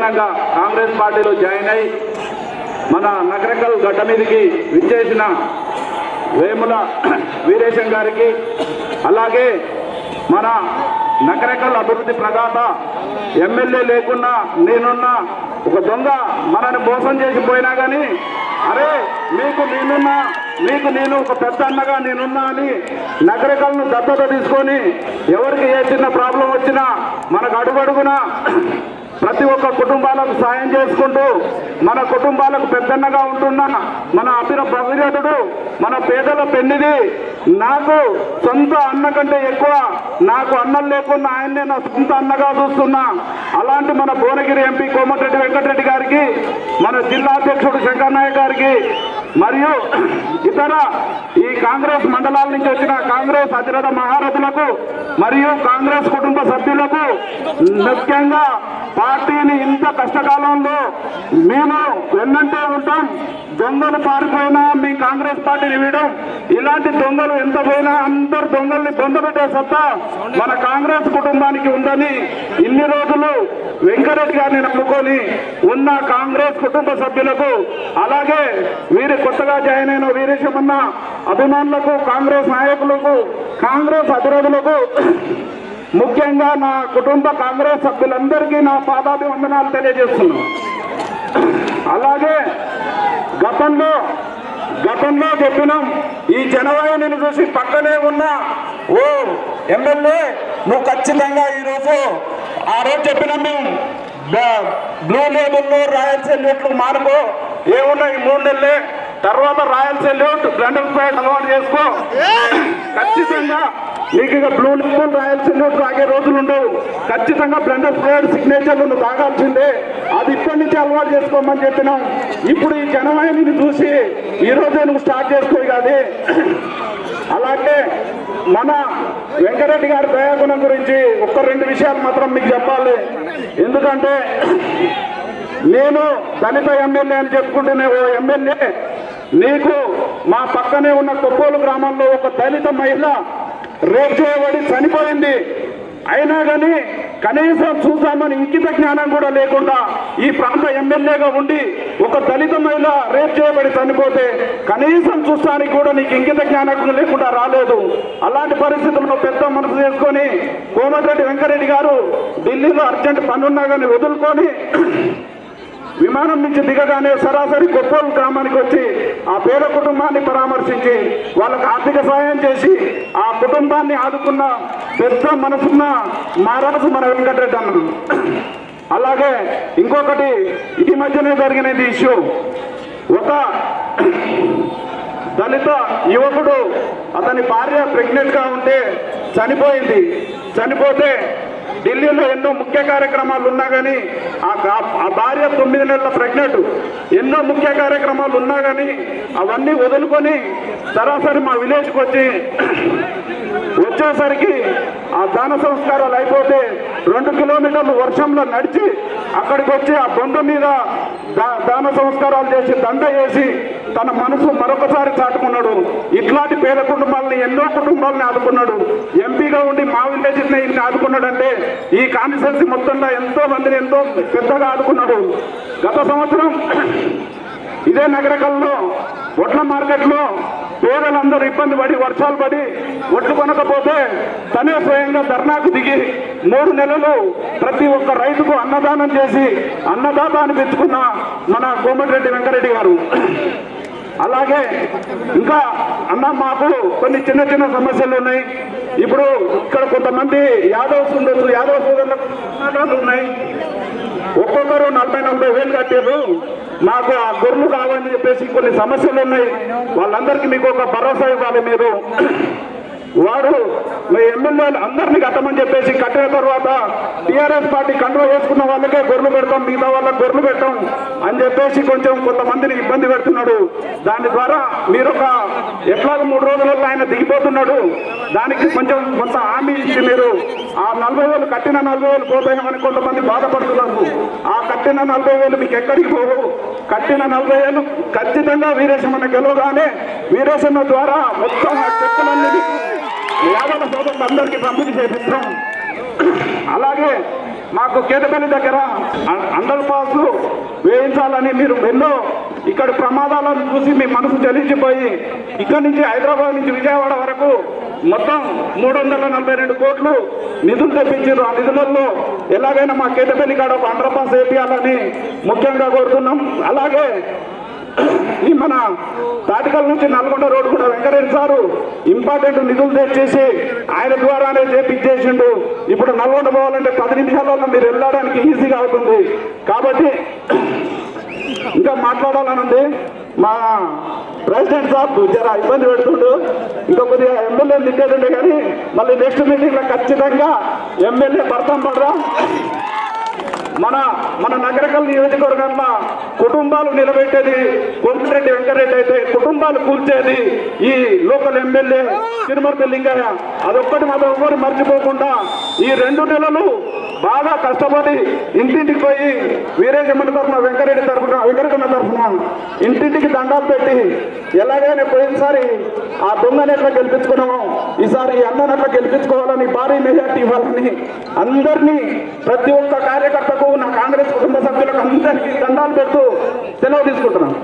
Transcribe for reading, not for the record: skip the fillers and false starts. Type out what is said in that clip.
నూతనంగా కాంగ్రెస్ పార్టీలో జాయిన్ అయి మన నగరకల్ గడ్డ మీదకి విచ్చేసిన వేముల వీరేశం గారికి, అలాగే మన నగరకల్ అభివృద్ధి ప్రదాత ఎమ్మెల్యే లేకున్నా నేనున్నా ఒక దొంగ మనని మోసం చేసిపోయినా కానీ అరే మీకు నేను ఒక పెద్ద అన్నగా నేనున్నా అని నగరకల్ను దత్తత తీసుకొని ఎవరికి ఏ చిన్న ప్రాబ్లం వచ్చినా మనకు అడుగడుగునా ప్రతి ఒక్క కుటుంబాలకు సాయం చేసుకుంటూ మన కుటుంబాలకు పెద్దన్నగా ఉంటున్న మన అభిర భగీరథుడు, మన పేదల పెన్నిది, నాకు సొంత అన్న కంటే ఎక్కువ నాకు అన్నం లేకున్నా ఆయన్నే నా సొంత అన్నగా చూస్తున్నా. అలాంటి మన భువనగిరి ఎంపీ కోమటిరెడ్డి వెంకటరెడ్డి గారికి, మన జిల్లా అధ్యక్షుడు శంకర్ నాయక్ గారికి, మరియు ఇతర ఈ కాంగ్రెస్ మండలాల నుంచి వచ్చిన కాంగ్రెస్ అధిరథ మహారథులకు మరియు కాంగ్రెస్ కుటుంబ సభ్యులకు, ముఖ్యంగా పార్టీని ఇంత కష్టకాలంలో మేము వెన్నంటే ఉంటాం. దొంగలు పారిపోయినా మీ కాంగ్రెస్ పార్టీని వీయడం, ఇలాంటి దొంగలు ఎంత పోయినా అందరు దొంగల్ని పొందబెట్టే సత్తా మన కాంగ్రెస్ కుటుంబానికి ఉందని ఇన్ని రోజులు వెంకరెడ్డి గారిని నమ్ముకొని ఉన్న కాంగ్రెస్ కుటుంబ సభ్యులకు, అలాగే వీరి కొత్తగా జాయిన్ అయిన వీరేశమన్న అభిమానులకు, కాంగ్రెస్ నాయకులకు, కాంగ్రెస్ అధిరోధులకు, ముఖ్యంగా నా కుటుంబ కాంగ్రెస్ సభ్యులందరికీ నా పాదాభివందనాలు తెలియజేస్తున్నాను. అలాగే గతంలో చెప్పినాం, ఈ జనవాహిని చూసి పక్కనే ఉన్న ఓ ఎమ్మెల్యే నువ్వు ఖచ్చితంగా ఈరోజు ఆ రోజు చెప్పినాం మేము, బ్లూ లేబుల్లో రాయల్ సెల్యూట్లు మార్పు ఏమున్నాయి 3 నెలలే, తర్వాత రాయల్ సెల్యూట్ బ్లెండర్ స్ప్రైట్ అలవాటు చేసుకో, ఖచ్చితంగా నీకు ఇక బ్లూ లేబుల్ రాయల్ సెల్యూట్ తాగే రోజులు ఉండవు, ఖచ్చితంగా బ్లెండర్ స్ప్రైట్ సిగ్నేచర్లు నువ్వు తాగాల్సిందే, అది ఇప్పటి నుంచి అలవాటు చేసుకోమని చెప్పినాం. ఇప్పుడు ఈ జనవాహిని చూసి ఈ రోజే నువ్వు స్టార్ట్ చేసుకోయి కాదు. అలాగే మన వెంకరెడ్డి గారి దయాగుణం గురించి 1-2 విషయాలు మాత్రం మీకు చెప్పాలి. ఎందుకంటే నేను దళిత ఎమ్మెల్యే అని చెప్పుకుంటేనే ఓ ఎమ్మెల్యే, నీకు మా పక్కనే ఉన్న కొప్పోలు గ్రామంలో ఒక దళిత మహిళ రేప్ చేయబడి చనిపోయింది. అయినా కానీ కనీసం చూసామని ఇంకిత జ్ఞానం కూడా లేకుండా ఈ ప్రాంత ఎమ్మెల్యేగా ఉండి ఒక దళిత మహిళ రేప్ చేయబడి చనిపోతే కనీసం చూస్తానికి కూడా నీకు ఇంకిత జ్ఞానం లేకుండా రాలేదు. అలాంటి పరిస్థితుల్లో పెద్ద మనసు చేసుకొని కోమటిరెడ్డి వెంకరెడ్డి గారు ఢిల్లీలో అర్జెంట్ పనున్నా కానీ వదులుకొని విమానం నుంచి దిగగానే సరాసరి కొప్పోలు గ్రామానికి వచ్చి ఆ పేద కుటుంబాన్ని పరామర్శించి వాళ్ళకు ఆర్థిక సహాయం చేసి ఆ కుటుంబాన్ని ఆదుకున్న పెద్ద మనసున్న మహారాజు మన వెంకటరెడ్డి అన్న. అలాగే ఇంకొకటి, ఈ మధ్యనే జరిగినది ఇష్యూ, ఒక దళిత యువకుడు అతని భార్య ప్రెగ్నెంట్ గా ఉంటే చనిపోతే ఢిల్లీలో ఎన్నో ముఖ్య కార్యక్రమాలు ఉన్నా కానీ ఆ భార్య 9 నెలల ప్రెగ్నెంట్, ఎన్నో ముఖ్య కార్యక్రమాలు ఉన్నా కానీ అవన్నీ వదులుకొని సరాసరి మా విలేజ్కి వచ్చేసరికి ఆ దాన సంస్కారాలు అయిపోతే 2 కిలోమీటర్లు వర్షంలో నడిచి అక్కడికి వచ్చి ఆ బొంద మీద దాన సంస్కారాలు చేసి దండ చేసి తన మనసు మరొకసారి చాటుకున్నాడు. ఇట్లాంటి పేద కుటుంబాలని ఎన్నో కుటుంబాలని ఆదుకున్నాడు. ఎంపీగా ఉండి మా విలేజ్ ఇన్ని ఆదుకున్నాడంటే ఈ కాన్స్టిట్యున్సీ మొత్తంలో ఎంతో మందిని ఎంతో పెద్దగా ఆదుకున్నాడు. గత సంవత్సరం ఇదే నగరకల్లో ఒడ్ల మార్కెట్లో పేదలందరూ ఇబ్బంది పడి వర్షాలు పడి ఒడ్లు కొనకపోతే తనే స్వయంగా ధర్నాకు దిగి 3 నెలలు ప్రతి ఒక్క రైతుకు అన్నదానం చేసి అన్నదాత అనిపించుకున్న మన కోమటిరెడ్డి వెంకరెడ్డి గారు. అలాగే ఇంకా మాకు కొన్ని చిన్న సమస్యలు ఉన్నాయి. ఇప్పుడు ఇక్కడ కొంతమంది యాదవ్స్ ఉండొచ్చు, యాదవ్ సోదరులకు ఉన్నాయి, ఒక్కొక్కరు 40-40 వేలు కట్టారు. మాకు ఆ గొర్రెలు కావాలని చెప్పేసి కొన్ని సమస్యలు ఉన్నాయి. వాళ్ళందరికీ మీకు ఒక భరోసా ఇవ్వాలి. మీరు వాడు మీ ఎమ్మెల్యేలు అందరినీ కట్టమని చెప్పేసి కట్టిన తర్వాత టీఆర్ఎస్ పార్టీ కంట్రోల్ చేసుకున్న వాళ్ళకే గొర్రెలు పెడతాం, మిగతా వాళ్ళకి గొర్రెలు పెట్టాం అని చెప్పేసి కొంతమందిని ఇబ్బంది పెడుతున్నాడు. దాని ద్వారా మీరు ఎట్లాగో 3 రోజులలో ఆయన దిగిపోతున్నాడు, దానికి కొంత హామీ ఇచ్చి మీరు ఆ 40,000 కట్టిన 40,000 పోతాయని కొంతమంది బాధపడుతున్నారు. ఆ కట్టిన 40,000 మీకు ఎక్కడికి పోవు. కట్టిన 40,000 ఖచ్చితంగా వీరేశమన్న గెలవగానే వీరేశన్న ద్వారా మొత్తం ఆ చెక్కులన్నీ యాదవ సోదరులు అందరికీ పంపిణీ చేపిస్తాం. అలాగే మాకు కేతపల్లి దగ్గర అండర్ పాస్ వేయించాలని మీరు ఎన్నో ఇక్కడ ప్రమాదాలను చూసి మీ మనసు చలించిపోయి ఇక్కడి నుంచి హైదరాబాద్ నుంచి విజయవాడ వరకు మొత్తం 342 కోట్లు నిధులు తెప్పించారు. ఆ నిధులలో ఎలాగైనా మా కేతపల్లి కాడ ఒక అండర్ పాస్ వేయాలని ముఖ్యంగా కోరుతున్నాం. అలాగే ఈ మన తాటికల్ నుంచి నల్గొండ రోడ్డు కూడా వెంకటరెడ్డి సారు ఇంపార్టెంట్ నిధులు తెచ్చేసి ఆయన ద్వారానే చేపించేసిండు. ఇప్పుడు నల్గొండ పోవాలంటే 10 నిమిషాలలో మీరు వెళ్ళడానికి ఈజీగా అవుతుంది. కాబట్టి ఇంకా మాట్లాడాలనుంది. మా ప్రెసిడెంట్ సాబ్ జర ఇబ్బంది పెడుతుండు. ఇంకా కొద్దిగా ఎమ్మెల్యే దిగ్గేటుండే కానీ మళ్ళీ నెక్స్ట్ మీటింగ్ లో ఖచ్చితంగా ఎమ్మెల్యే భర్తం పడరా. మన నగరకల్ నియోజకవర్గంలో కుటుంబాలు నిలబెట్టేది కోమటిరెడ్డి వెంకటరెడ్డి అయితే కుటుంబాలు కూల్చేది ఈ లోకల్ ఎమ్మెల్యే తిరుమల లింగయ్య. అదొక్కటి మాత్రం ఎవరు మర్చిపోకుండా ఈ 2 నెలలు బాగా కష్టపడి ఇంటింటికి పోయి వీరేశమణ తరఫున వెంకటరెడ్డి తరఫున ఇంటింటికి దండాలు పెట్టి ఎలాగైనా పోయినసారి ఆ దొంగని ఎట్లా గెలిపించుకున్నామో ఈసారి ఈ అన్నని ఎట్లా గెలిపించుకోవాలని భారీ మెజార్టీ ఇవ్వాలని అందరినీ ప్రతి ఒక్క కార్యకర్తకు నా కాంగ్రెస్ కుటుంబ సభ్యులకు అందరికీ దండాలు పెడుతూ సెలవు తీసుకుంటున్నాను.